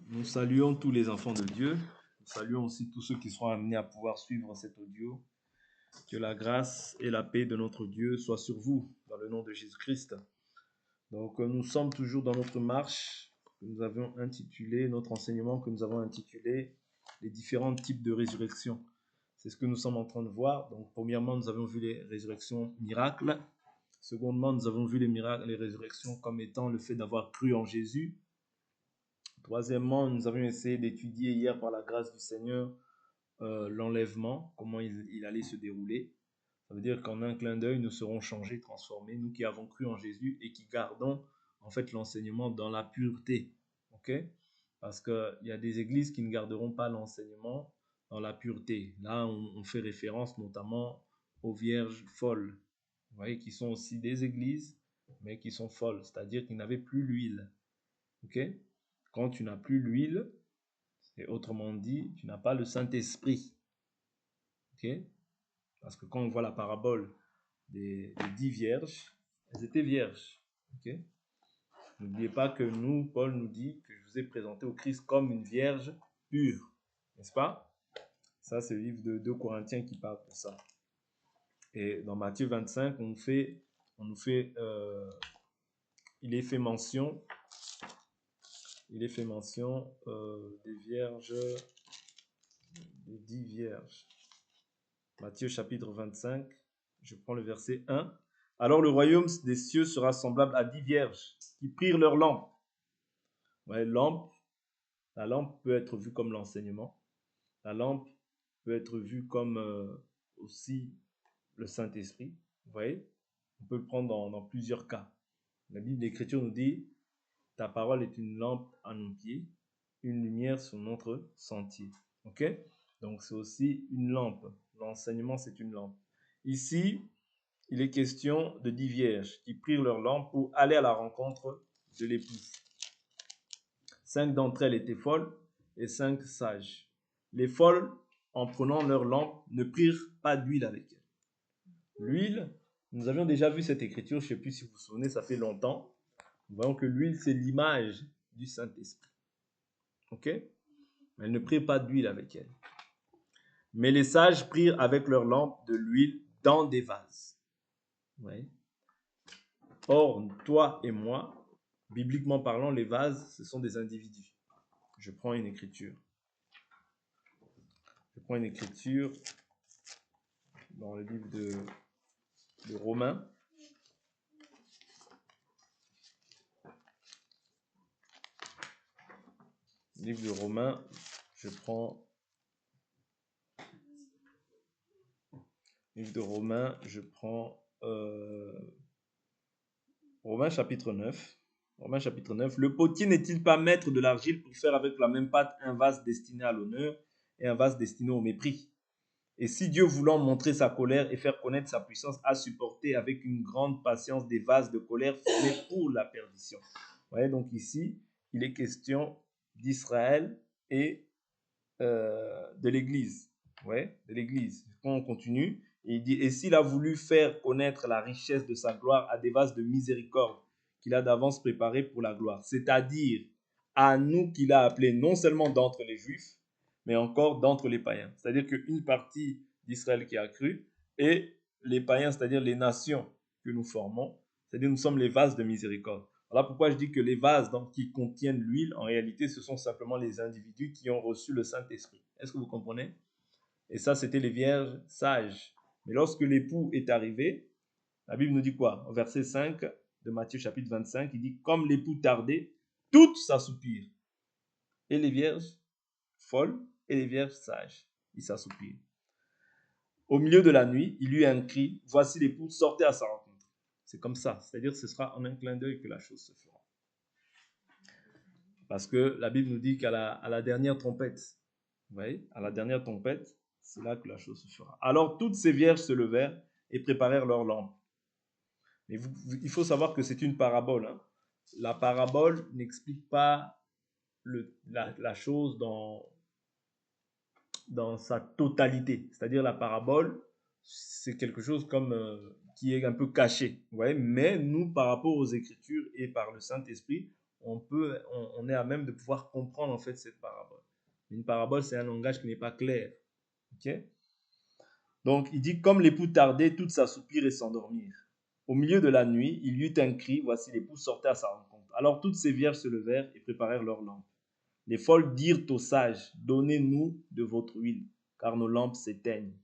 Nous saluons tous les enfants de Dieu. Nous saluons aussi tous ceux qui seront amenés à pouvoir suivre cet audio. Que la grâce et la paix de notre Dieu soient sur vous, dans le nom de Jésus-Christ. Donc, nous sommes toujours dans notre marche que nous avons intitulé, notre enseignement que nous avons intitulé les différents types de résurrection. C'est ce que nous sommes en train de voir. Donc, premièrement, nous avons vu les résurrections miracles. Secondement, nous avons vu les miracles, les résurrections comme étant le fait d'avoir cru en Jésus. Troisièmement, nous avions essayé d'étudier hier par la grâce du Seigneur l'enlèvement, comment il allait se dérouler. Ça veut dire qu'en un clin d'œil, nous serons changés, transformés, nous qui avons cru en Jésus et qui gardons en fait l'enseignement dans la pureté. Ok? Parce qu'il y a des églises qui ne garderont pas l'enseignement dans la pureté. Là, on fait référence notamment aux vierges folles. Vous voyez, qui sont aussi des églises, mais qui sont folles, c'est-à-dire qu'ils n'avaient plus l'huile. Ok? Quand tu n'as plus l'huile, et autrement dit, tu n'as pas le Saint-Esprit. Ok? Parce que quand on voit la parabole des 10 vierges, elles étaient vierges. Ok? N'oubliez pas que nous, Paul nous dit que je vous ai présenté au Christ comme une vierge pure. N'est-ce pas? Ça, c'est le livre de 2 Corinthiens qui parle de ça. Et dans Matthieu 25, il est fait mention des vierges, des 10 vierges. Matthieu chapitre 25, je prends le verset 1. Alors le royaume des cieux sera semblable à 10 vierges qui prirent leur lampe. Ouais, la lampe peut être vue comme l'enseignement. La lampe peut être vue comme aussi le Saint-Esprit. Vous voyez, on peut le prendre dans plusieurs cas. La Bible d'Écriture nous dit, ta parole est une lampe à nos pieds, une lumière sur notre sentier. Ok? Donc c'est aussi une lampe. L'enseignement, c'est une lampe. Ici, il est question de 10 vierges qui prirent leur lampe pour aller à la rencontre de l'époux. 5 d'entre elles étaient folles et 5 sages. Les folles, en prenant leur lampe, ne prirent pas d'huile avec elles. L'huile, nous avions déjà vu cette écriture, je ne sais plus si vous vous souvenez, ça fait longtemps. Nous voyons que l'huile, c'est l'image du Saint-Esprit. Ok? Elles ne prirent pas d'huile avec elles. Mais les sages prirent avec leur lampe de l'huile dans des vases. Ouais. Or, toi et moi, bibliquement parlant, les vases, ce sont des individus. Je prends une écriture. Dans le livre de Romains. Livre de Romains, je prends Romains chapitre 9. Romains chapitre 9. Le potier n'est-il pas maître de l'argile pour faire avec la même pâte un vase destiné à l'honneur et un vase destiné au mépris? Et si Dieu, voulant montrer sa colère et faire connaître sa puissance, a supporté avec une grande patience des vases de colère formés pour la perdition. Vous voyez, donc ici, il est question d'Israël et de l'Église. Ouais, de l'Église. Quand on continue, il dit, et s'il a voulu faire connaître la richesse de sa gloire à des vases de miséricorde qu'il a d'avance préparés pour la gloire, c'est-à-dire à nous qu'il a appelés non seulement d'entre les Juifs, mais encore d'entre les païens. C'est-à-dire qu'une partie d'Israël qui a cru et les païens, c'est-à-dire les nations que nous formons, c'est-à-dire nous sommes les vases de miséricorde. Voilà pourquoi je dis que les vases qui contiennent l'huile, en réalité, ce sont simplement les individus qui ont reçu le Saint-Esprit. Est-ce que vous comprenez? Et ça, c'était les vierges sages. Mais lorsque l'époux est arrivé, la Bible nous dit quoi? Au verset 5 de Matthieu chapitre 25, il dit, comme l'époux tardait, toutes s'assoupirent. Et les vierges folles et les vierges sages, ils s'assoupirent. Au milieu de la nuit, il eut un cri, voici l'époux, sortez à sa rencontre. C'est comme ça, c'est-à-dire que ce sera en un clin d'œil que la chose se fera. Parce que la Bible nous dit qu'à la dernière trompette, vous voyez, à la dernière trompette, c'est là que la chose se fera. Alors toutes ces vierges se levèrent et préparèrent leurs lampes. Mais il faut savoir que c'est une parabole. Hein. La parabole n'explique pas la chose dans sa totalité. C'est-à-dire la parabole, c'est quelque chose comme qui est un peu caché. Vous voyez. Mais nous, par rapport aux Écritures et par le Saint-Esprit, on est à même de pouvoir comprendre en fait cette parabole. Une parabole, c'est un langage qui n'est pas clair. Ok? Donc, il dit, comme l'époux tardait, toutes s'assoupirent et s'endormirent. Au milieu de la nuit, il y eut un cri, voici l'époux sortait à sa rencontre. Alors toutes ces vierges se levèrent et préparèrent leurs lampes. Les folles dirent aux sages, donnez-nous de votre huile, car nos lampes s'éteignent.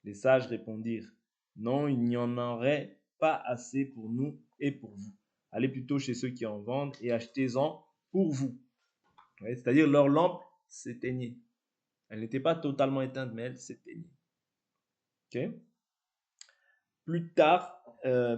Les sages répondirent, non, il n'y en aurait pas assez pour nous et pour vous. Allez plutôt chez ceux qui en vendent et achetez-en pour vous. Ouais, c'est-à-dire leurs lampes s'éteignaient. Elles n'étaient pas totalement éteintes, mais elles s'éteignaient. Okay? Plus tard,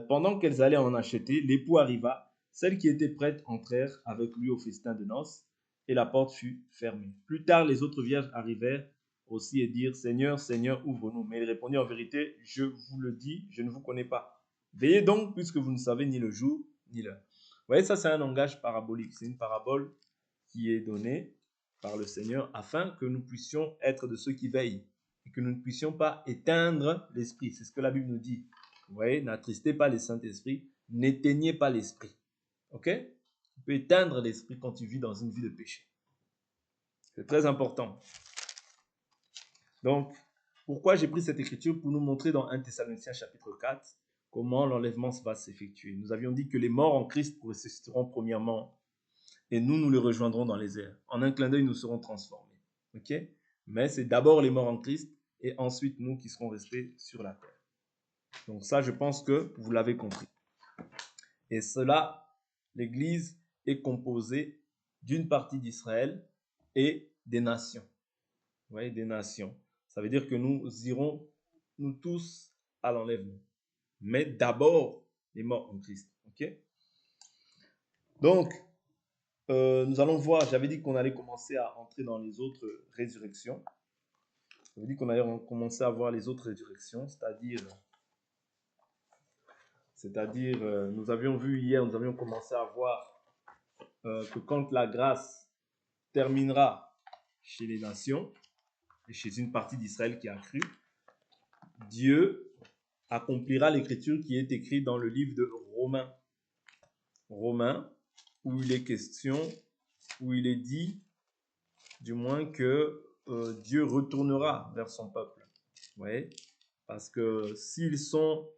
pendant qu'elles allaient en acheter, l'époux arriva. Celles qui étaient prêtes entrèrent avec lui au festin de noces, et la porte fut fermée. Plus tard, les autres vierges arrivèrent aussi et dirent, Seigneur, Seigneur, ouvre-nous. Mais il répondit, en vérité, je vous le dis, je ne vous connais pas. Veillez donc, puisque vous ne savez ni le jour, ni l'heure. Vous voyez, ça c'est un langage parabolique. C'est une parabole qui est donnée par le Seigneur afin que nous puissions être de ceux qui veillent et que nous ne puissions pas éteindre l'esprit. C'est ce que la Bible nous dit. Vous voyez, n'attristez pas le Saint-Esprit, n'éteignez pas l'esprit. Ok? Tu peux éteindre l'esprit quand tu vis dans une vie de péché. C'est très important. Donc, pourquoi j'ai pris cette écriture? Pour nous montrer dans 1 Thessaloniciens chapitre 4 comment l'enlèvement va s'effectuer. Nous avions dit que les morts en Christ ressusciteront premièrement et nous les rejoindrons dans les airs. En un clin d'œil, nous serons transformés. Ok? Mais c'est d'abord les morts en Christ et ensuite nous qui serons restés sur la terre. Donc ça, je pense que vous l'avez compris. Et cela, l'Église est composée d'une partie d'Israël et des nations. Vous voyez, des nations. Ça veut dire que nous irons, nous tous, à l'enlèvement. Mais d'abord, les morts en Christ. Ok? Donc, nous allons voir, j'avais dit qu'on allait commencer à entrer dans les autres résurrections. J'avais dit qu'on allait commencer à voir les autres résurrections, c'est-à-dire, nous avions vu hier, nous avions commencé à voir que quand la grâce terminera chez les nations et chez une partie d'Israël qui a cru, Dieu accomplira l'écriture qui est écrite dans le livre de Romains, où il est question, où il est dit, du moins, que Dieu retournera vers son peuple. Vous voyez? Parce que s'ils sont,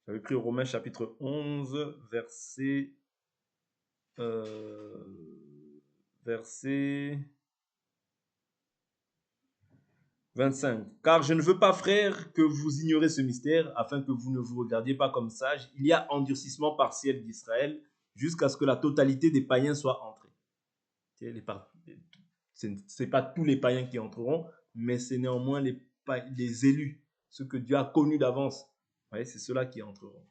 j'avais pris Romains chapitre 11, verset 25. Car je ne veux pas, frères, que vous ignorez ce mystère, afin que vous ne vous regardiez pas comme sages. Il y a endurcissement partiel d'Israël jusqu'à ce que la totalité des païens soit entrée. Ce n'est pas tous les païens qui entreront, mais c'est néanmoins les élus, ceux que Dieu a connus d'avance. C'est ceux-là qui entreront.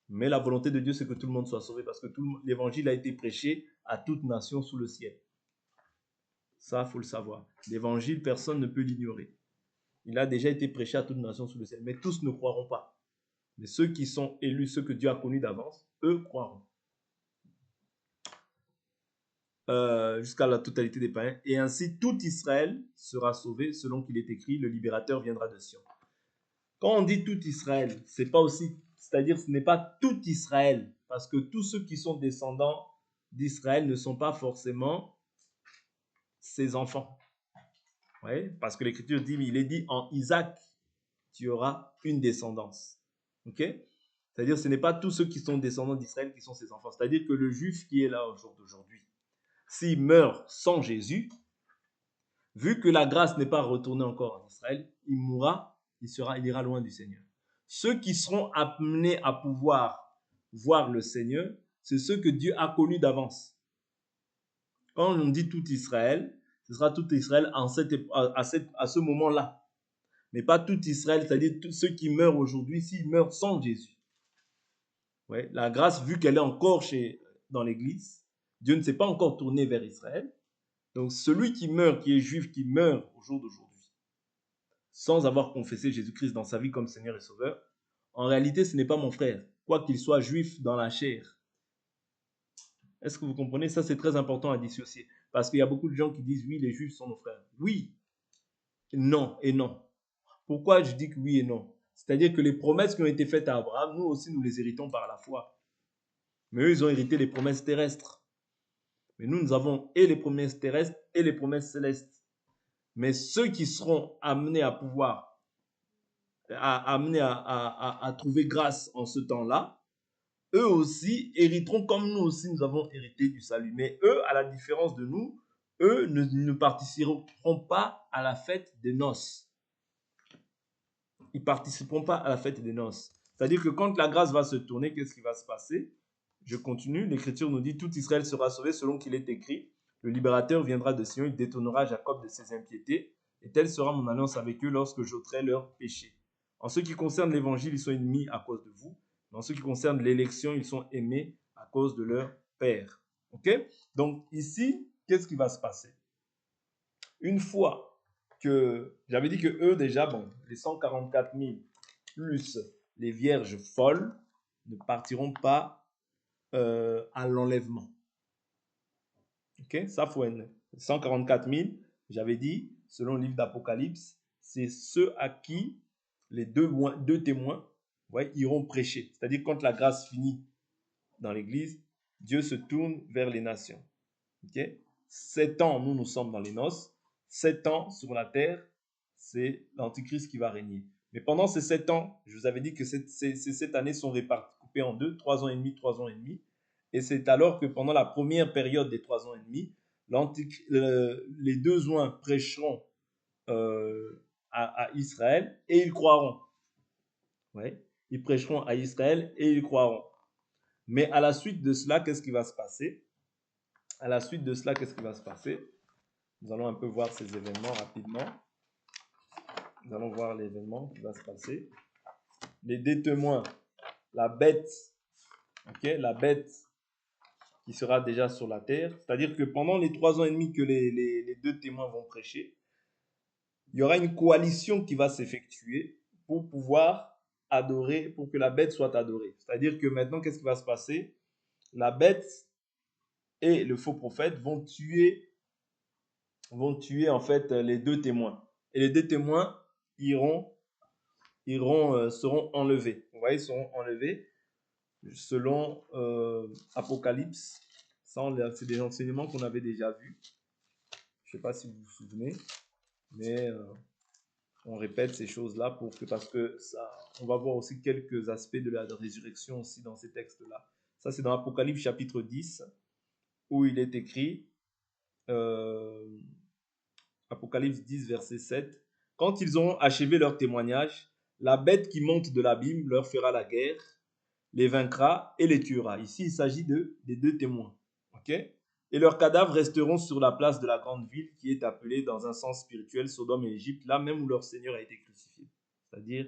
Mais la volonté de Dieu, c'est que tout le monde soit sauvé, parce que l'évangile a été prêché à toute nation sous le ciel. Ça, il faut le savoir. L'évangile, personne ne peut l'ignorer. Il a déjà été prêché à toute nation sous le ciel, mais tous ne croiront pas. Mais ceux qui sont élus, ceux que Dieu a connus d'avance, eux croiront. Jusqu'à la totalité des païens. Et ainsi, tout Israël sera sauvé, selon qu'il est écrit, le libérateur viendra de Sion. Quand on dit tout Israël, c'est pas aussi, c'est-à-dire ce n'est pas tout Israël, parce que tous ceux qui sont descendants d'Israël ne sont pas forcément ses enfants. Ouais, parce que l'Écriture dit, il est dit en Isaac, tu auras une descendance. Ok? C'est-à-dire ce n'est pas tous ceux qui sont descendants d'Israël qui sont ses enfants. C'est-à-dire que le juif qui est là au jour d'aujourd'hui, s'il meurt sans Jésus, vu que la grâce n'est pas retournée encore en Israël, il mourra, il ira loin du Seigneur. Ceux qui seront amenés à pouvoir voir le Seigneur, c'est ceux que Dieu a connus d'avance. Quand on dit tout Israël, ce sera tout Israël à ce moment-là. Mais pas tout Israël, c'est-à-dire tous ceux qui meurent aujourd'hui, s'ils meurent sans Jésus. Ouais, la grâce, vu qu'elle est encore dans l'Église, Dieu ne s'est pas encore tourné vers Israël. Donc celui qui meurt, qui est juif, qui meurt au jour d'aujourd'hui, sans avoir confessé Jésus-Christ dans sa vie comme Seigneur et Sauveur, en réalité, ce n'est pas mon frère, quoi qu'il soit juif dans la chair. Est-ce que vous comprenez? Ça, c'est très important à dissocier. Parce qu'il y a beaucoup de gens qui disent, oui, les juifs sont nos frères. Oui, non et non. Pourquoi je dis que oui et non? C'est-à-dire que les promesses qui ont été faites à Abraham, nous aussi, nous les héritons par la foi. Mais eux, ils ont hérité les promesses terrestres. Mais nous avons et les promesses terrestres et les promesses célestes. Mais ceux qui seront amenés à pouvoir, à trouver grâce en ce temps-là, eux aussi hériteront comme nous aussi nous avons hérité du salut. Mais eux, à la différence de nous, eux ne participeront pas à la fête des noces. Ils ne participeront pas à la fête des noces. C'est-à-dire que quand la grâce va se tourner, qu'est-ce qui va se passer? Je continue. L'Écriture nous dit, tout Israël sera sauvé selon qu'il est écrit. Le libérateur viendra de Sion, il détournera Jacob de ses impiétés. Et telle sera mon alliance avec eux lorsque j'ôterai leurs péchés. En ce qui concerne l'évangile, ils sont ennemis à cause de vous. Mais en ce qui concerne l'élection, ils sont aimés à cause de leur Père. Ok? Donc ici, qu'est-ce qui va se passer? Une fois que j'avais dit que eux déjà, bon, les 144 000 plus les vierges folles ne partiront pas à l'enlèvement. Ok, ça faut être 144 000, j'avais dit, selon le livre d'Apocalypse, c'est ceux à qui les deux témoins iront prêcher. C'est-à-dire quand la grâce finit dans l'église, Dieu se tourne vers les nations. Okay? 7 ans, nous sommes dans les noces. 7 ans sur la terre, c'est l'Antichrist qui va régner. Mais pendant ces 7 ans, je vous avais dit que ces 7 années sont réparties, coupées en deux, 3 ans et demi, 3 ans et demi. Et c'est alors que pendant la première période des 3 ans et demi, les deux oints prêcheront à Israël et ils croiront. Ouais. Ils prêcheront à Israël et ils croiront. Mais à la suite de cela, qu'est-ce qui va se passer? À la suite de cela, qu'est-ce qui va se passer? Nous allons un peu voir ces événements rapidement. Nous allons voir l'événement qui va se passer. Les deux témoins, la bête, okay, la bête qui sera déjà sur la terre. C'est-à-dire que pendant les 3 ans et demi que les deux témoins vont prêcher, il y aura une coalition qui va s'effectuer pour pouvoir adorer, pour que la bête soit adorée. C'est-à-dire que maintenant, qu'est-ce qui va se passer? La bête et le faux prophète vont tuer en fait les deux témoins. Et les deux témoins seront enlevés. Vous voyez, ils seront enlevés selon Apocalypse. Ça, c'est des enseignements qu'on avait déjà vus. Je ne sais pas si vous vous souvenez, mais on répète ces choses-là parce que ça, on va voir aussi quelques aspects de la résurrection aussi dans ces textes-là. Ça, c'est dans Apocalypse chapitre 10, où il est écrit, Apocalypse 10, verset 7, « Quand ils auront achevé leur témoignage, la bête qui monte de l'abîme leur fera la guerre, les vaincra et les tuera. » Ici, il s'agit des deux témoins. Okay? Et leurs cadavres resteront sur la place de la grande ville qui est appelée dans un sens spirituel Sodome et Égypte, là même où leur Seigneur a été crucifié, c'est-à-dire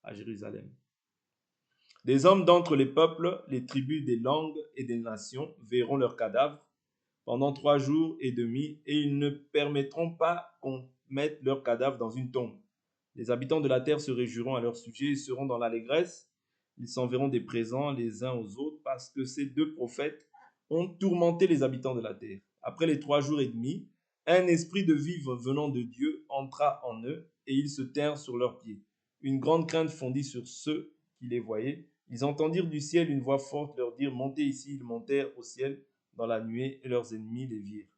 à Jérusalem. Des hommes d'entre les peuples, les tribus, des langues et des nations verront leurs cadavres pendant 3 jours et demi, et ils ne permettront pas qu'on mette leurs cadavres dans une tombe. Les habitants de la terre se réjouiront à leur sujet et seront dans l'allégresse. Ils s'enverront des présents les uns aux autres parce que ces deux prophètes ont tourmenté les habitants de la terre. Après les 3 jours et demi, un esprit de vivre venant de Dieu entra en eux et ils se tinrent sur leurs pieds. Une grande crainte fondit sur ceux qui les voyaient. Ils entendirent du ciel une voix forte leur dire « Montez ici ». Ils montèrent au ciel dans la nuée et leurs ennemis les virent.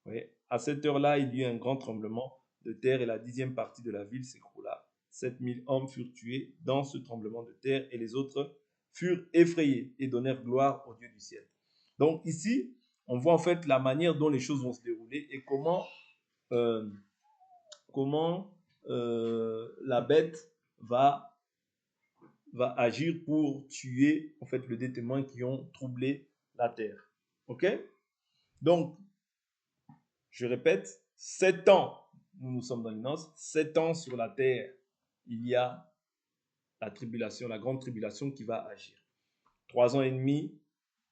Oui. À cette heure-là, il y eut un grand tremblement de terre et la 10e partie de la ville s'écroula. 7000 hommes furent tués dans ce tremblement de terre et les autres furent effrayés et donnèrent gloire au Dieu du ciel. Donc ici, on voit en fait la manière dont les choses vont se dérouler et comment la bête va agir pour tuer en fait les deux témoins qui ont troublé la terre. Ok? Donc, je répète, 7 ans, nous sommes dans les noces, 7 ans sur la terre, il y a la tribulation, la grande tribulation qui va agir. 3 ans et demi,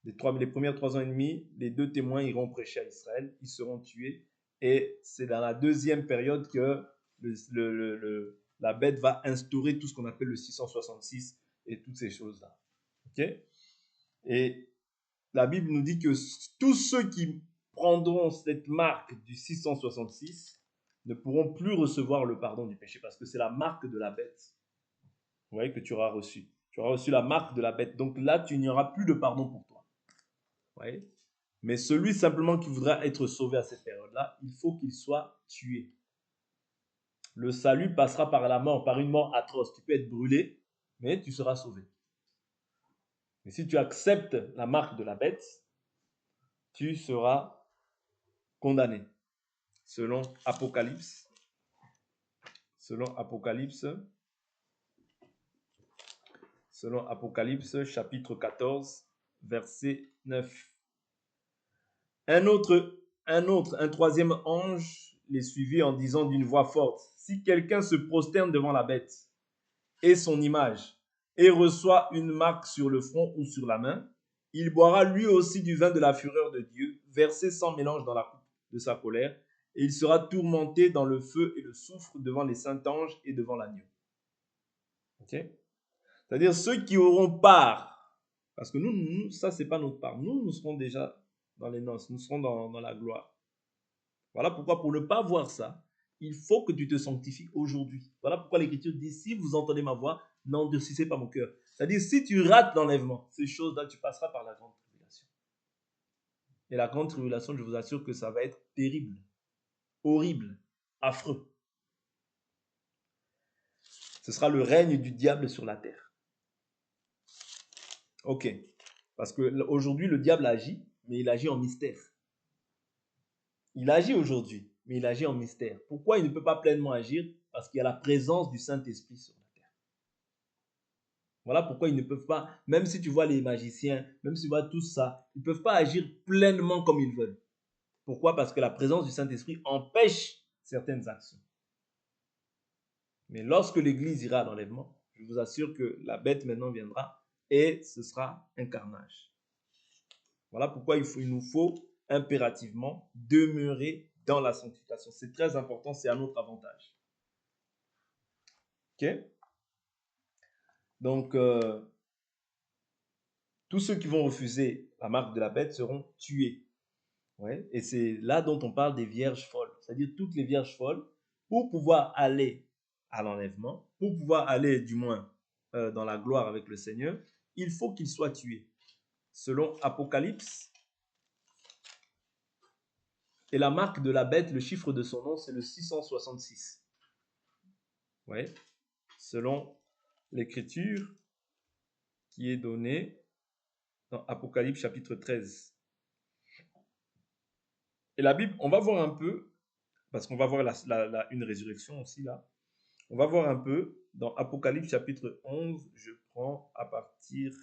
les premières 3 ans et demi, les deux témoins iront prêcher à Israël, ils seront tués, et c'est dans la deuxième période que la bête va instaurer tout ce qu'on appelle le 666 et toutes ces choses-là. Ok? Et la Bible nous dit que tous ceux qui prendront cette marque du 666 ne pourront plus recevoir le pardon du péché parce que c'est la marque de la bête. Vous voyez que tu auras reçu. Tu auras reçu la marque de la bête. Donc là, tu n'y auras plus de pardon pour toi. voyez. Mais celui simplement qui voudra être sauvé à cette période-là, il faut qu'il soit tué. Le salut passera par la mort, par une mort atroce. Tu peux être brûlé, mais tu seras sauvé. Mais si tu acceptes la marque de la bête, tu seras condamné. Selon Apocalypse. Selon Apocalypse chapitre 14, verset 9. Un troisième ange les suivit en disant d'une voix forte, si quelqu'un se prosterne devant la bête et son image et reçoit une marque sur le front ou sur la main, il boira lui aussi du vin de la fureur de Dieu, versé sans mélange dans la coupe de sa colère, et il sera tourmenté dans le feu et le soufre devant les saints anges et devant l'agneau. Okay? C'est-à-dire ceux qui auront part, parce que nous ça, c'est pas notre part. Nous serons déjà dans les noces, nous serons dans la gloire. Voilà pourquoi, pour ne pas voir ça, il faut que tu te sanctifies aujourd'hui. Voilà pourquoi l'Écriture dit, si vous entendez ma voix, n'endurcissez pas mon cœur. C'est-à-dire, si tu rates l'enlèvement, ces choses-là, tu passeras par la grande tribulation. Et la grande tribulation, je vous assure que ça va être terrible, horrible, affreux. Ce sera le règne du diable sur la terre. Ok. Parce qu'aujourd'hui, le diable agit, mais il agit en mystère. Il agit aujourd'hui, mais il agit en mystère. Pourquoi il ne peut pas pleinement agir? Parce qu'il y a la présence du Saint-Esprit sur la terre. Voilà pourquoi ils ne peuvent pas, même si tu vois les magiciens, même si tu vois tout ça, ils ne peuvent pas agir pleinement comme ils veulent. Pourquoi? Parce que la présence du Saint-Esprit empêche certaines actions. Mais lorsque l'Église ira à l'enlèvement, je vous assure que la bête maintenant viendra et ce sera un carnage. Voilà pourquoi il nous faut impérativement demeurer dans la sanctification. C'est très important, c'est à notre avantage. Ok? Donc, tous ceux qui vont refuser la marque de la bête seront tués. Ouais? Et c'est là dont on parle des vierges folles. C'est-à-dire toutes les vierges folles, pour pouvoir aller à l'enlèvement, pour pouvoir aller du moins dans la gloire avec le Seigneur, il faut qu'ils soient tués. Selon Apocalypse, et la marque de la bête, le chiffre de son nom, c'est le 666. Ouais. Selon l'écriture qui est donnée dans Apocalypse chapitre 13. Et la Bible, on va voir un peu, parce qu'on va voir une résurrection aussi là. On va voir un peu dans Apocalypse chapitre 11, je prends à partir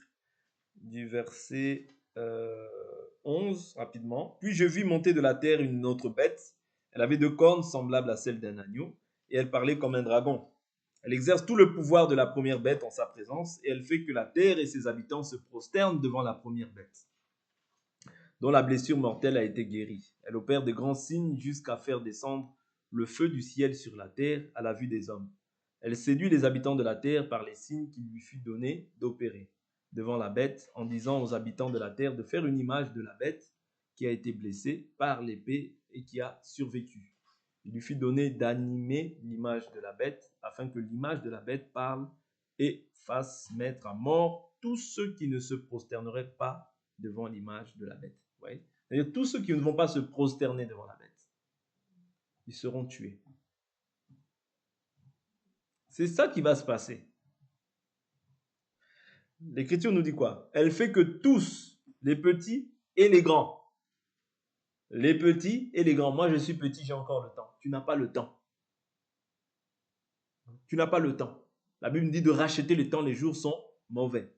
du verset 11 rapidement. Puis je vis monter de la terre une autre bête. Elle avait 2 cornes semblables à celles d'un agneau et elle parlait comme un dragon. Elle exerce tout le pouvoir de la première bête en sa présence et elle fait que la terre et ses habitants se prosternent devant la première bête, dont la blessure mortelle a été guérie. Elle opère de grands signes jusqu'à faire descendre le feu du ciel sur la terre à la vue des hommes. Elle séduit les habitants de la terre par les signes qu'il lui fut donné d'opérer devant la bête, en disant aux habitants de la terre de faire une image de la bête qui a été blessée par l'épée et qui a survécu. Il lui fut donné d'animer l'image de la bête, afin que l'image de la bête parle et fasse mettre à mort tous ceux qui ne se prosterneraient pas devant l'image de la bête. Ouais. C'est-à-dire tous ceux qui ne vont pas se prosterner devant la bête, ils seront tués. C'est ça qui va se passer. L'Écriture nous dit quoi? Elle fait que tous, les petits et les grands, les petits et les grands, moi je suis petit, j'ai encore le temps. Tu n'as pas le temps. Tu n'as pas le temps. La Bible dit de racheter le temps, les jours sont mauvais.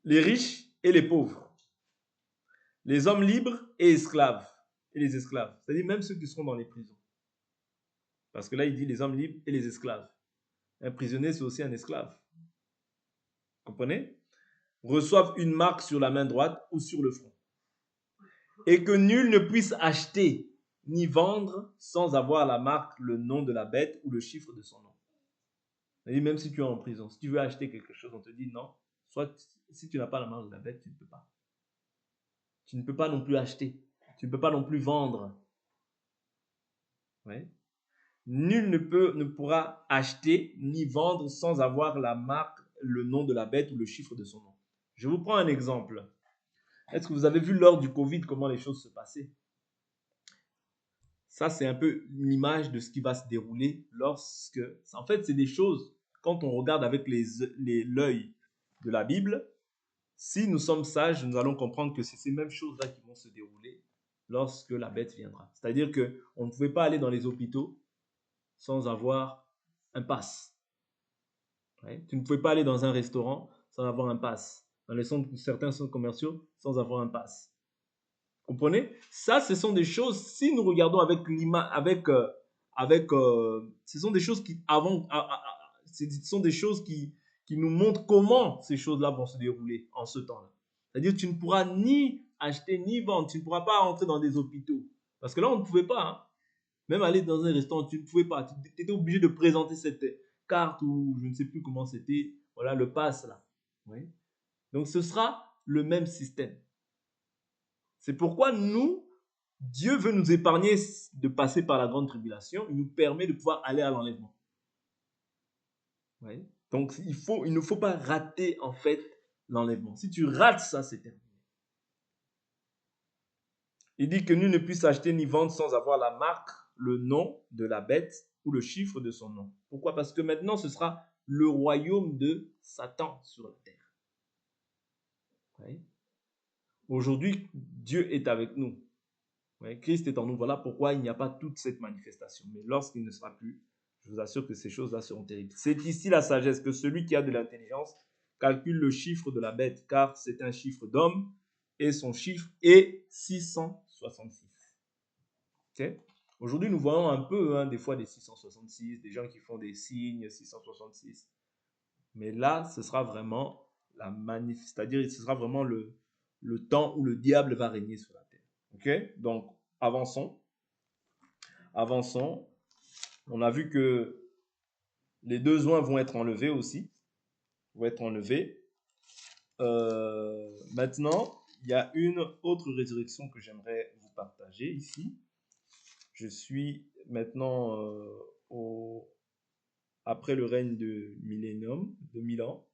Les riches et les pauvres, les hommes libres et esclaves, et les esclaves, c'est-à-dire même ceux qui seront dans les prisons. Parce que là, il dit les hommes libres et les esclaves. Un prisonnier, c'est aussi un esclave. Comprenez? Reçoivent une marque sur la main droite ou sur le front. Et que nul ne puisse acheter ni vendre sans avoir la marque, le nom de la bête ou le chiffre de son nom. C'est-à-dire même si tu es en prison, si tu veux acheter quelque chose, on te dit non. Soit si tu n'as pas la marque de la bête, tu ne peux pas. Tu ne peux pas non plus acheter. Tu ne peux pas non plus vendre. Ouais. Nul ne pourra acheter ni vendre sans avoir la marque, le nom de la bête ou le chiffre de son nom. Je vous prends un exemple. Est-ce que vous avez vu lors du Covid comment les choses se passaient? Ça, c'est un peu l'image de ce qui va se dérouler lorsque... En fait, c'est des choses, quand on regarde avec l'œil de la Bible, si nous sommes sages, nous allons comprendre que c'est ces mêmes choses-là qui vont se dérouler lorsque la bête viendra. C'est-à-dire qu'on ne pouvait pas aller dans les hôpitaux sans avoir un pass. Ouais. Tu ne pouvais pas aller dans un restaurant sans avoir un pass. Dans certains centres commerciaux sans avoir un pass. Comprenez? Ça, ce sont des choses, si nous regardons avec l'image, ce sont des choses qui, ce sont des choses qui nous montrent comment ces choses-là vont se dérouler en ce temps-là. C'est-à-dire que tu ne pourras ni acheter ni vendre, tu ne pourras pas entrer dans des hôpitaux. Parce que là, on ne pouvait pas, hein. Même aller dans un restaurant, tu ne pouvais pas. Tu étais obligé de présenter cette carte ou je ne sais plus comment c'était, voilà, le pass là. Oui. Donc, ce sera le même système. C'est pourquoi Dieu veut nous épargner de passer par la grande tribulation. Il nous permet de pouvoir aller à l'enlèvement. Oui. Donc, il ne faut pas rater, en fait, l'enlèvement. Si tu rates ça, c'est terminé. Il dit que nul ne puisse acheter ni vendre sans avoir la marque, le nom de la bête ou le chiffre de son nom. Pourquoi? Parce que maintenant, ce sera le royaume de Satan sur la terre. Oui. Aujourd'hui, Dieu est avec nous. Oui, Christ est en nous. Voilà pourquoi il n'y a pas toute cette manifestation. Mais lorsqu'il ne sera plus, je vous assure que ces choses-là seront terribles. C'est ici la sagesse, que celui qui a de l'intelligence calcule le chiffre de la bête, car c'est un chiffre d'homme, et son chiffre est 666. Okay? Aujourd'hui, nous voyons un peu, des fois des 666, des gens qui font des signes 666. Mais là, ce sera vraiment la manif, c'est-à-dire ce sera vraiment le temps où le diable va régner sur la terre. Ok? Donc, avançons. Avançons. On a vu que les deux oins vont être enlevés aussi. Vont être enlevés. Maintenant, il y a une autre résurrection que j'aimerais vous partager ici. Je suis maintenant après le règne de millénium, de 1000 ans.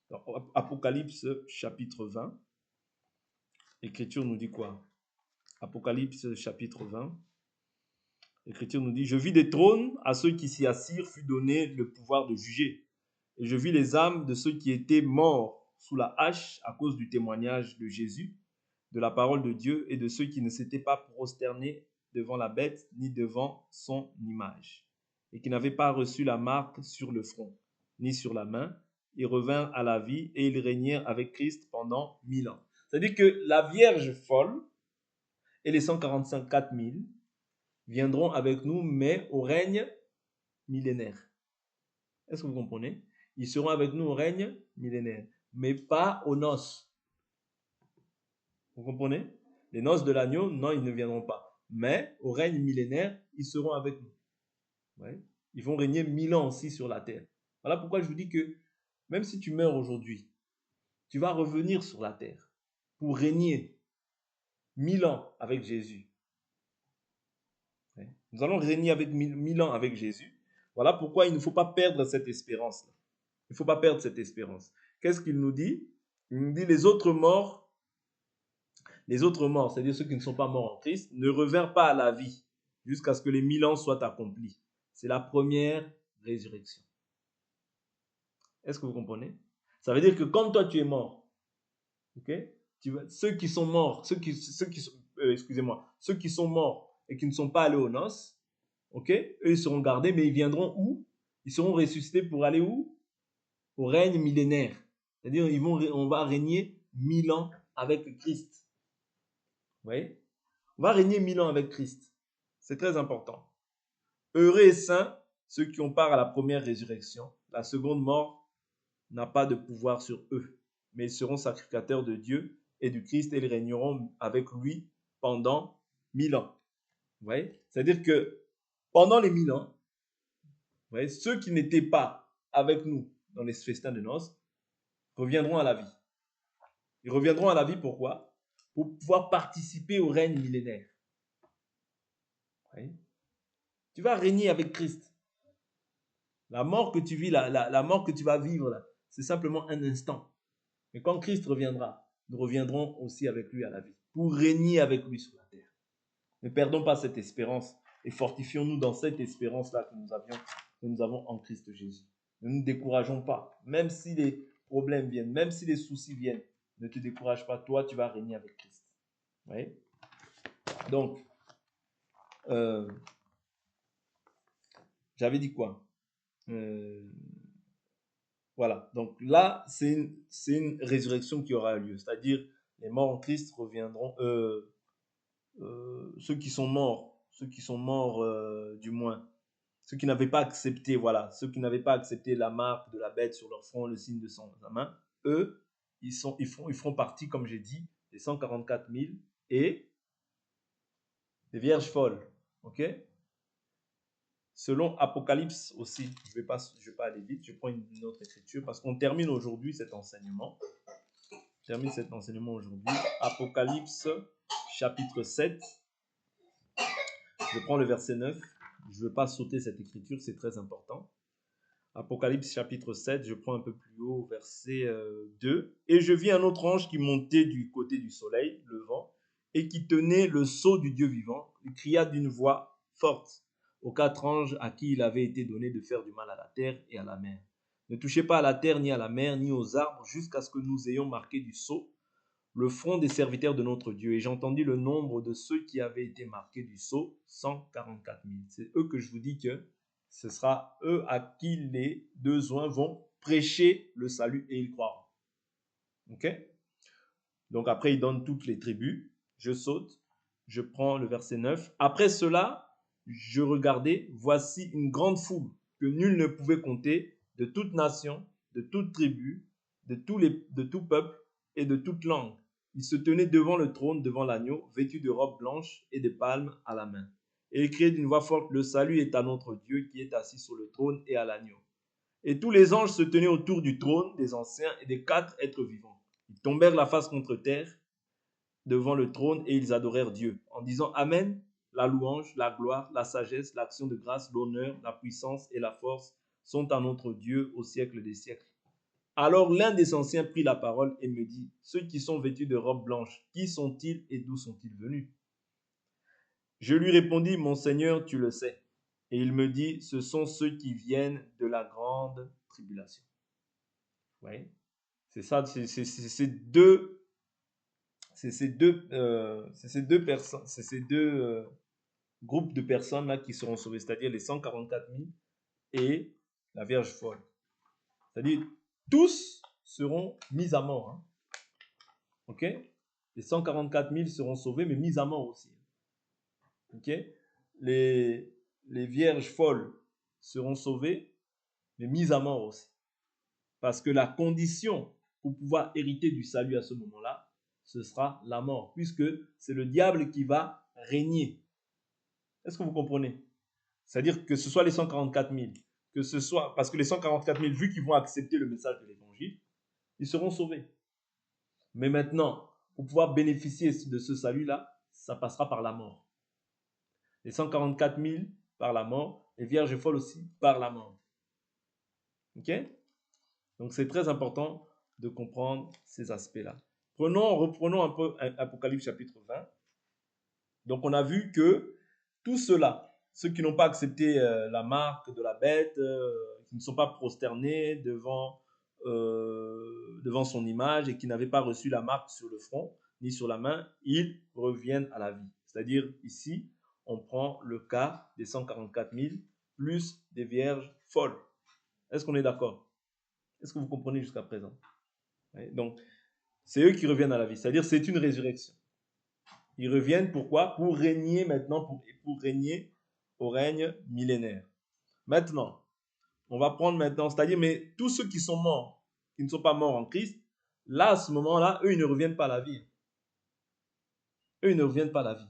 Dans Apocalypse chapitre 20. L'Écriture nous dit quoi? Apocalypse chapitre 20. L'Écriture nous dit, je vis des trônes, à ceux qui s'y assirent fut donné le pouvoir de juger. Et je vis les âmes de ceux qui étaient morts sous la hache à cause du témoignage de Jésus, de la parole de Dieu, et de ceux qui ne s'étaient pas prosternés devant la bête ni devant son image, et qui n'avaient pas reçu la marque sur le front, ni sur la main. Ils revinrent à la vie et ils régnèrent avec Christ pendant 1000 ans. C'est-à-dire que la Vierge folle et les 144 000 viendront avec nous, mais au règne millénaire. Est-ce que vous comprenez? Ils seront avec nous au règne millénaire, mais pas aux noces. Vous comprenez? Les noces de l'agneau, non, ils ne viendront pas. Mais au règne millénaire, ils seront avec nous. Ouais. Ils vont régner 1000 ans aussi sur la terre. Voilà pourquoi je vous dis que même si tu meurs aujourd'hui, tu vas revenir sur la terre pour régner 1000 ans avec Jésus. Ouais. Nous allons régner avec 1000 ans avec Jésus. Voilà pourquoi il ne faut pas perdre cette espérance-là. Il ne faut pas perdre cette espérance. Qu'est-ce qu'il nous dit? Il nous dit les autres morts, c'est-à-dire ceux qui ne sont pas morts en Christ, ne revinrent pas à la vie jusqu'à ce que les 1000 ans soient accomplis. C'est la première résurrection. Est-ce que vous comprenez? Ça veut dire que quand toi tu es mort, okay, ceux qui sont morts, ceux qui sont morts et qui ne sont pas allés aux noces, okay, eux ils seront gardés, mais ils viendront où? Ils seront ressuscités pour aller où? Au règne millénaire. C'est-à-dire on va régner 1000 ans avec Christ. Vous voyez? On va régner 1000 ans avec Christ. C'est très important. Heureux et saints ceux qui ont part à la première résurrection. La seconde mort n'a pas de pouvoir sur eux, mais ils seront sacrificateurs de Dieu et du Christ et ils régneront avec lui pendant 1000 ans. Vous voyez? C'est-à-dire que pendant les 1000 ans, vous voyez, ceux qui n'étaient pas avec nous dans les festins de noces reviendront à la vie. Ils reviendront à la vie pourquoi? Pour pouvoir participer au règne millénaire. Vous voyez? Tu vas régner avec Christ. La mort que tu vis, la mort que tu vas vivre là, c'est simplement un instant. Mais quand Christ reviendra, nous reviendrons aussi avec lui à la vie, pour régner avec lui sur la terre. Ne perdons pas cette espérance et fortifions-nous dans cette espérance-là que nous avons en Christ Jésus. Ne nous décourageons pas, même si les problèmes viennent, même si les soucis viennent, ne te décourage pas, toi tu vas régner avec Christ. Vous voyez? Donc, j'avais dit quoi? Voilà, donc là, c'est une résurrection qui aura lieu, c'est-à-dire les morts en Christ reviendront, ceux qui sont morts du moins, ceux qui n'avaient pas accepté, voilà, ceux qui n'avaient pas accepté la marque de la bête sur leur front, le signe de sa main, eux, ils feront partie, comme j'ai dit, des 144 000 et des vierges folles, ok? Selon Apocalypse aussi, je vais pas aller vite, je prends une autre écriture parce qu'on termine aujourd'hui cet enseignement. Apocalypse chapitre 7. Je prends le verset 9. Je ne veux pas sauter cette écriture, c'est très important. Apocalypse chapitre 7, je prends un peu plus haut, verset 2. Et je vis un autre ange qui montait du côté du soleil, levant, et qui tenait le sceau du Dieu vivant. Il cria d'une voix forte aux 4 anges à qui il avait été donné de faire du mal à la terre et à la mer. Ne touchez pas à la terre, ni à la mer, ni aux arbres, jusqu'à ce que nous ayons marqué du sceau le front des serviteurs de notre Dieu. Et j'ai entendu le nombre de ceux qui avaient été marqués du sceau, 144 000. C'est eux que je vous dis que ce sera eux à qui les besoins vont prêcher le salut et ils croiront. Ok? Donc après, il donne toutes les tribus. Je saute, je prends le verset 9. Après cela, je regardais, voici une grande foule que nul ne pouvait compter, de toute nation, de toute tribu, de tout peuple et de toute langue. Ils se tenaient devant le trône, devant l'agneau, vêtus de robes blanches et de palmes à la main. Et ils criaient d'une voix forte, le salut est à notre Dieu qui est assis sur le trône et à l'agneau. Et tous les anges se tenaient autour du trône des anciens et des 4 êtres vivants. Ils tombèrent la face contre terre devant le trône et ils adorèrent Dieu en disant Amen, la louange, la gloire, la sagesse, l'action de grâce, l'honneur, la puissance et la force sont à notre Dieu au siècle des siècles. Alors l'un des anciens prit la parole et me dit, ceux qui sont vêtus de robes blanches, qui sont-ils et d'où sont-ils venus? Je lui répondis, mon Seigneur, tu le sais. Et il me dit, ce sont ceux qui viennent de la grande tribulation. Oui, c'est ça, c'est ces deux personnes, c'est ces deux groupes de personnes là qui seront sauvés, c'est-à-dire les 144 000 et la Vierge folle. C'est-à-dire tous seront mis à mort. Hein. Ok? Les 144 000 seront sauvés, mais mis à mort aussi. Ok? Les vierges folles seront sauvées, mais mises à mort aussi. Parce que la condition pour pouvoir hériter du salut à ce moment-là, ce sera la mort, puisque c'est le diable qui va régner. Est-ce que vous comprenez? C'est-à-dire que ce soit les 144 000, que ce soit, parce que les 144 000, vu qu'ils vont accepter le message de l'évangile, ils seront sauvés. Mais maintenant, pour pouvoir bénéficier de ce salut-là, ça passera par la mort. Les 144 000 par la mort, les vierges folles aussi par la mort. Ok? Donc c'est très important de comprendre ces aspects-là. Reprenons un peu Apocalypse chapitre 20. Donc on a vu que tous ceux-là, ceux qui n'ont pas accepté la marque de la bête, qui ne sont pas prosternés devant son image et qui n'avaient pas reçu la marque sur le front ni sur la main, ils reviennent à la vie. C'est-à-dire ici, on prend le cas des 144 000 plus des vierges folles. Est-ce qu'on est d'accord? Est-ce que vous comprenez jusqu'à présent? Donc, c'est eux qui reviennent à la vie. C'est-à-dire c'est une résurrection. Ils reviennent pourquoi? Pour régner maintenant, pour régner au règne millénaire. Maintenant, on va prendre maintenant, c'est-à-dire, mais tous ceux qui sont morts, qui ne sont pas morts en Christ, là, à ce moment-là, eux, ils ne reviennent pas à la vie. Eux, ils ne reviennent pas à la vie.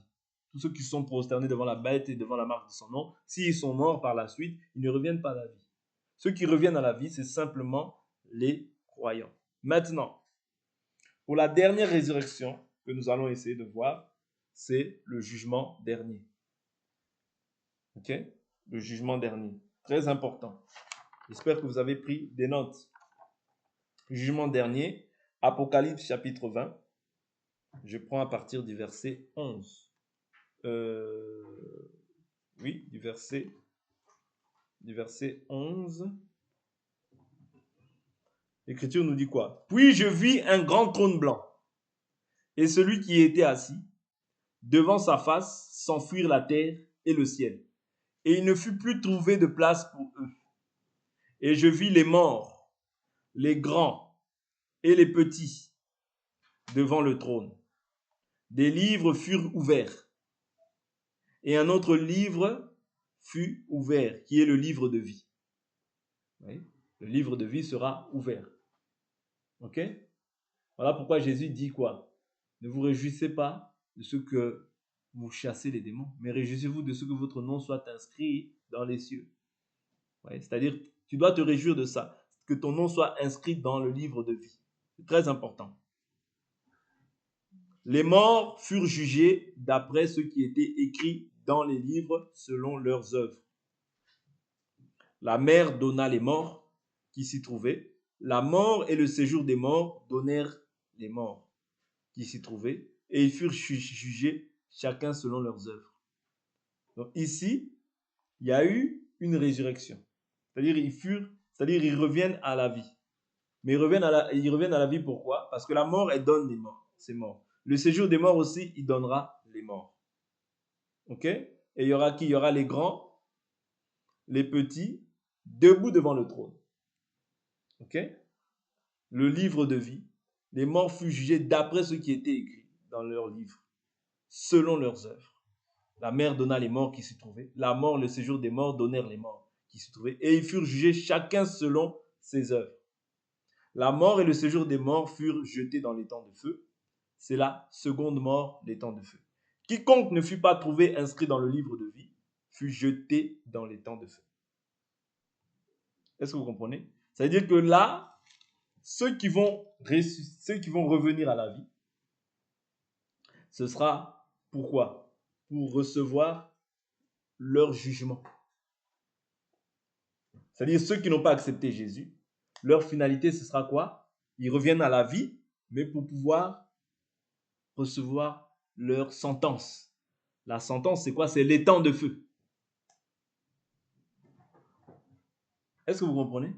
Tous ceux qui sont prosternés devant la bête et devant la marque de son nom, s'ils sont morts par la suite, ils ne reviennent pas à la vie. Ceux qui reviennent à la vie, c'est simplement les croyants. Maintenant, pour la dernière résurrection que nous allons essayer de voir, c'est le jugement dernier. Ok? Le jugement dernier. Très important. J'espère que vous avez pris des notes. Jugement dernier, Apocalypse chapitre 20. Je prends à partir du verset 11. Oui, du verset 11. L'Écriture nous dit quoi? Puis je vis un grand trône blanc, et celui qui y était assis, devant sa face, s'enfuir la terre et le ciel. Et il ne fut plus trouvé de place pour eux. Et je vis les morts, les grands et les petits, devant le trône. Des livres furent ouverts, et un autre livre fut ouvert, qui est le livre de vie. Oui, le livre de vie sera ouvert. Ok? Voilà pourquoi Jésus dit quoi? Ne vous réjouissez pas de ce que vous chassez les démons, mais réjouissez-vous de ce que votre nom soit inscrit dans les cieux. Ouais, c'est-à-dire, tu dois te réjouir de ça, que ton nom soit inscrit dans le livre de vie. C'est très important. Les morts furent jugés d'après ce qui était écrit dans les livres selon leurs œuvres. La mer donna les morts qui s'y trouvaient. La mort et le séjour des morts donnèrent les morts qui s'y trouvaient, et ils furent jugés chacun selon leurs œuvres. Donc ici, il y a eu une résurrection. C'est-à-dire ils reviennent à la vie. Mais ils reviennent à la vie pourquoi? Parce que la mort, elle donne les morts. C'est mort. Le séjour des morts aussi, il donnera les morts. Ok? Et il y aura qui? Il y aura les grands, les petits, debout devant le trône. Ok? Le livre de vie. Les morts furent jugés d'après ce qui était écrit dans leur livre, selon leurs œuvres. La mer donna les morts qui s'y trouvaient. La mort, le séjour des morts donnèrent les morts qui s'y trouvaient. Et ils furent jugés chacun selon ses œuvres. La mort et le séjour des morts furent jetés dans les temps de feu. C'est la seconde mort, les temps de feu. Quiconque ne fut pas trouvé inscrit dans le livre de vie fut jeté dans les temps de feu. Est-ce que vous comprenez? Ça veut dire que là, ceux qui vont revenir à la vie, ce sera pourquoi? Pour recevoir leur jugement. C'est-à-dire ceux qui n'ont pas accepté Jésus, leur finalité, ce sera quoi? Ils reviennent à la vie, mais pour pouvoir recevoir leur sentence. La sentence, c'est quoi? C'est les temps de feu. Est-ce que vous comprenez?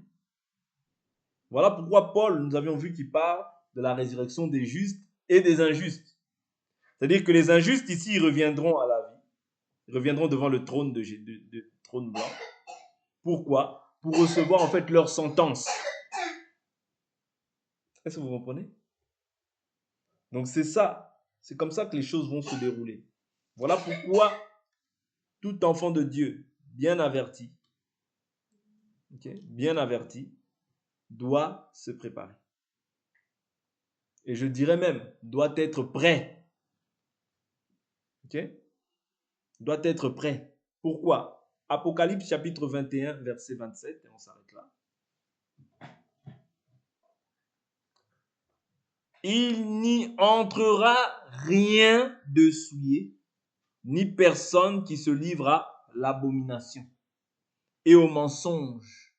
Voilà pourquoi Paul, nous avions vu qu'il parle de la résurrection des justes et des injustes. C'est-à-dire que les injustes, ici, ils reviendront à la vie. Ils reviendront devant le trône de trône blanc. Pourquoi? Pour recevoir en fait leur sentence. Est-ce que vous comprenez? Donc c'est ça. C'est comme ça que les choses vont se dérouler. Voilà pourquoi tout enfant de Dieu, bien averti, bien averti, doit se préparer. Et je dirais même, doit être prêt. Ok? Doit être prêt. Pourquoi? Apocalypse chapitre 21, verset 27, et on s'arrête là. Il n'y entrera rien de souillé, ni personne qui se livre à l'abomination et au mensonge.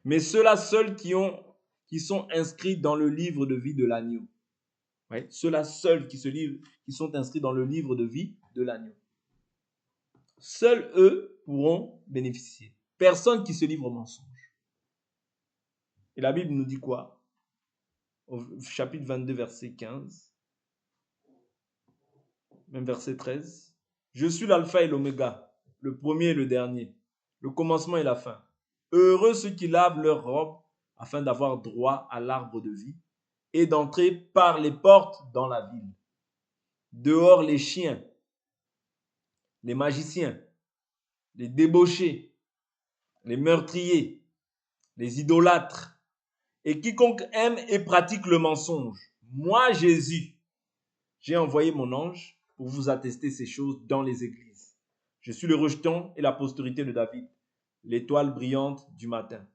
Mais ceux-là seuls qui sont inscrits dans le livre de vie de l'agneau. Ouais, ceux-là seuls qui sont inscrits dans le livre de vie de l'agneau. Seuls eux pourront bénéficier. Personne qui se livre au mensonge. Et la Bible nous dit quoi? Au chapitre 22, verset 15, même verset 13. Je suis l'alpha et l'oméga, le premier et le dernier, le commencement et la fin. Heureux ceux qui lavent leurs robes afin d'avoir droit à l'arbre de vie et d'entrer par les portes dans la ville. Dehors les chiens, les magiciens, les débauchés, les meurtriers, les idolâtres, et quiconque aime et pratique le mensonge. Moi, Jésus, j'ai envoyé mon ange pour vous attester ces choses dans les églises. Je suis le rejeton et la postérité de David, l'étoile brillante du matin.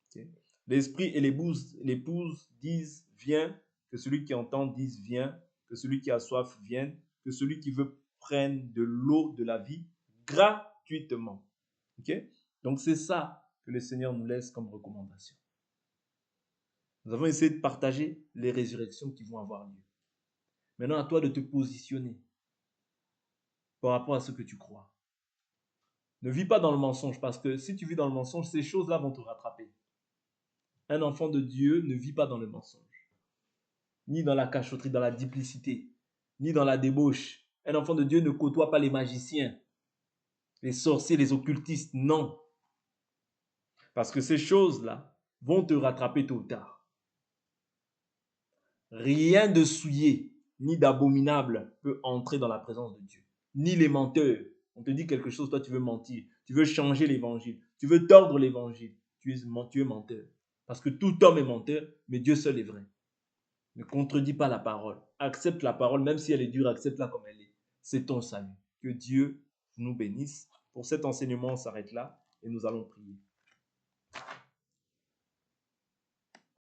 Okay. L'esprit et l'épouse disent, viens, que celui qui entend dise, viens, que celui qui a soif vienne, que celui qui veut prenne de l'eau de la vie gratuitement. Okay? Donc c'est ça que le Seigneur nous laisse comme recommandation. Nous avons essayé de partager les résurrections qui vont avoir lieu. Maintenant, à toi de te positionner par rapport à ce que tu crois. Ne vis pas dans le mensonge, parce que si tu vis dans le mensonge, ces choses-là vont te rattraper. Un enfant de Dieu ne vit pas dans le mensonge, ni dans la cachotterie, dans la duplicité, ni dans la débauche. Un enfant de Dieu ne côtoie pas les magiciens, les sorciers, les occultistes, non. Parce que ces choses-là vont te rattraper tôt ou tard. Rien de souillé, ni d'abominable peut entrer dans la présence de Dieu. Ni les menteurs. On te dit quelque chose, toi tu veux mentir. Tu veux changer l'évangile. Tu veux tordre l'évangile. Tu es menteur. Parce que tout homme est menteur, mais Dieu seul est vrai. Ne contredis pas la parole. Accepte la parole, même si elle est dure, accepte-la comme elle est. C'est ton salut. Que Dieu nous bénisse. Pour cet enseignement, on s'arrête là et nous allons prier.